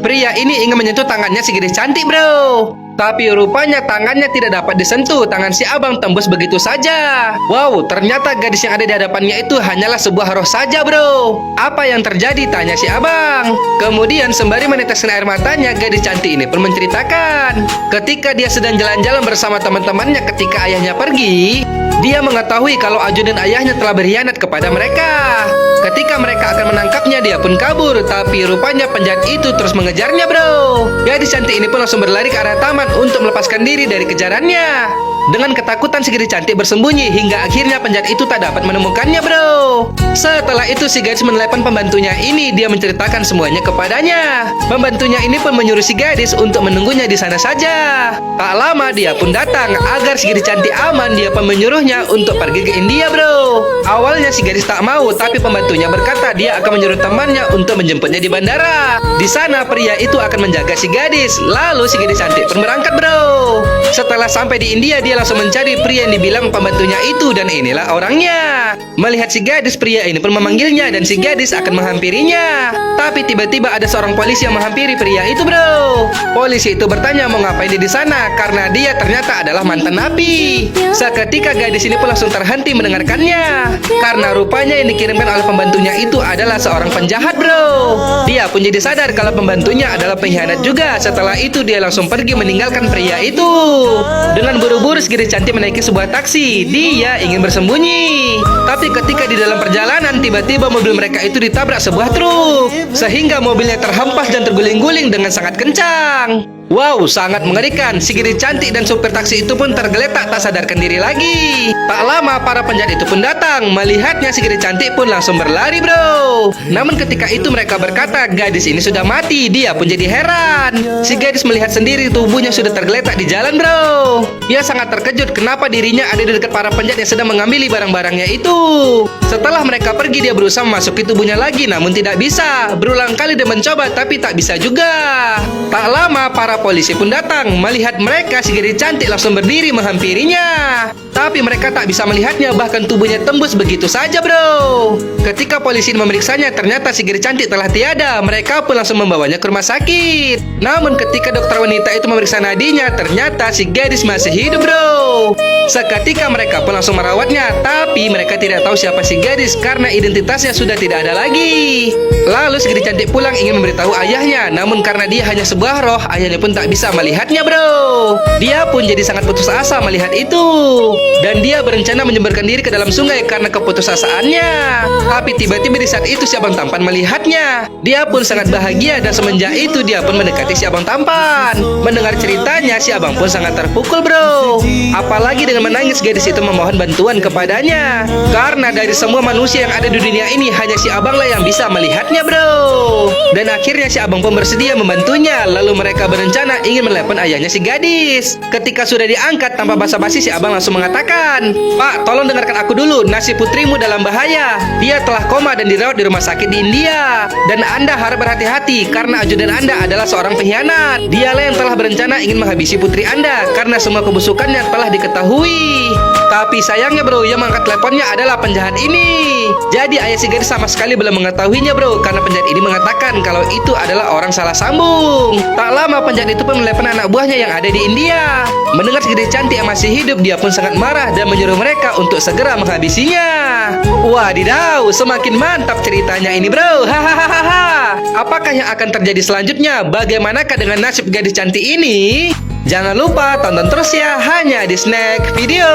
Pria ini ingin menyentuh tangannya si gadis cantik, bro. Tapi rupanya tangannya tidak dapat disentuh. Tangan si abang tembus begitu saja. Wow, ternyata gadis yang ada di hadapannya itu hanyalah sebuah roh saja, bro. Apa yang terjadi? Tanya si abang. Kemudian sembari meneteskan air matanya, gadis cantik ini pun menceritakan ketika dia sedang jalan-jalan bersama teman-temannya ketika ayahnya pergi. Dia mengetahui kalau ajudan ayahnya telah berkhianat kepada mereka. Ketika mereka akan menangkapnya, dia pun kabur. Tapi rupanya penjahat itu terus mengejarnya, bro. Gadis cantik ini pun langsung berlari ke arah taman untuk melepaskan diri dari kejarannya. Dengan ketakutan si gadis cantik bersembunyi hingga akhirnya penjahat itu tak dapat menemukannya, bro. Setelah itu si gadis menelepon pembantunya ini. Dia menceritakan semuanya kepadanya. Pembantunya ini pun menyuruh si gadis untuk menunggunya di sana saja. Tak lama dia pun datang. Agar si gadis cantik aman, dia pun menyuruhnya untuk pergi ke India, bro. Awalnya si gadis tak mau, tapi pembantunya berkata dia akan menyuruh temannya untuk menjemputnya di bandara. Di sana pria itu akan menjaga si gadis. Lalu si gadis cantik pun berangkat, bro. Setelah sampai di India, dia langsung mencari pria yang dibilang pembantunya itu, dan inilah orangnya. Melihat si gadis, pria ini pun memanggilnya dan si gadis akan menghampirinya. Tapi tiba-tiba ada seorang polisi yang menghampiri pria itu, bro. Polisi itu bertanya mau ngapain dia di sana karena dia ternyata adalah mantan napi. Seketika gadis ini pun langsung terhenti mendengarkannya karena rupanya yang dikirimkan oleh pembantunya itu adalah seorang penjahat, bro. Dia pun jadi sadar kalau pembantunya adalah pengkhianat juga. Setelah itu dia langsung pergi meninggalkan pria itu. Dengan buru-buru si gadis cantik menaiki sebuah taksi. Dia ingin bersembunyi. Tapi ketika di dalam perjalanan, tiba-tiba mobil mereka itu ditabrak sebuah truk sehingga mobilnya terhempas dan terguling-guling dengan sangat kencang. Wow, sangat mengerikan. Si gadis cantik dan supir taksi itu pun tergeletak tak sadarkan diri lagi. Tak lama para penjahat itu pun datang. Melihatnya si gadis cantik pun langsung berlari, bro. Namun ketika itu mereka berkata gadis ini sudah mati. Dia pun jadi heran. Si gadis melihat sendiri tubuhnya sudah tergeletak di jalan, bro. Ia sangat terkejut kenapa dirinya ada di dekat para penjahat yang sedang mengambil barang-barangnya itu. Setelah mereka pergi, dia berusaha memasuki tubuhnya lagi, namun tidak bisa. Berulang kali dia mencoba tapi tak bisa juga. Tak lama para polisi pun datang. Melihat mereka, si gadis cantik langsung berdiri menghampirinya. Tapi mereka tak bisa melihatnya, bahkan tubuhnya tembus begitu saja, bro. Ketika polisi memeriksanya, ternyata si gadis cantik telah tiada. Mereka pun langsung membawanya ke rumah sakit. Namun ketika dokter wanita itu memeriksa nadinya, ternyata si gadis masih hidup, bro. Seketika mereka pun langsung merawatnya. Tapi mereka tidak tahu siapa si gadis karena identitasnya sudah tidak ada lagi. Lalu si gadis cantik pulang ingin memberitahu ayahnya. Namun karena dia hanya sebuah roh, ayahnya pun tak bisa melihatnya, bro. Dia pun jadi sangat putus asa melihat itu. Dan dia berencana menyeberkan diri ke dalam sungai karena keputusasaannya. Tapi tiba-tiba di saat itu si abang tampan melihatnya. Dia pun sangat bahagia dan semenjak itu dia pun mendekati si abang tampan. Mendengar ceritanya, si abang pun sangat terpukul, bro. Apalagi dengan menangis, gadis itu memohon bantuan kepadanya. Karena dari semua manusia yang ada di dunia ini, hanya si abanglah yang bisa melihatnya, bro. Dan akhirnya si abang pun bersedia membantunya. Lalu mereka berencana ingin menelepon ayahnya si gadis. Ketika sudah diangkat, tanpa basa-basi si abang langsung mengatakan, "Pak, tolong dengarkan aku dulu. Nasib putrimu dalam bahaya. Dia telah koma dan dirawat di rumah sakit di India. Dan Anda harus berhati-hati karena ajudan Anda adalah seorang pengkhianat. Dialah yang telah berencana ingin menghabisi putri Anda karena semua kebusukannya telah diketahui." Tapi sayangnya, bro, yang mengangkat teleponnya adalah penjahat ini. Jadi ayah si gadis sama sekali belum mengetahuinya, bro, karena penjahat ini mengatakan kalau itu adalah orang salah sambung. Tak lama penjahat itu pun menelepon anak buahnya yang ada di India. Mendengar si gadis cantik yang masih hidup, dia pun sangat marah dan menyuruh mereka untuk segera menghabisinya. Wadidaw, semakin mantap ceritanya ini, bro. Hahaha. Apakah yang akan terjadi selanjutnya? Bagaimanakah dengan nasib gadis cantik ini? Jangan lupa tonton terus ya, hanya di Snack Video.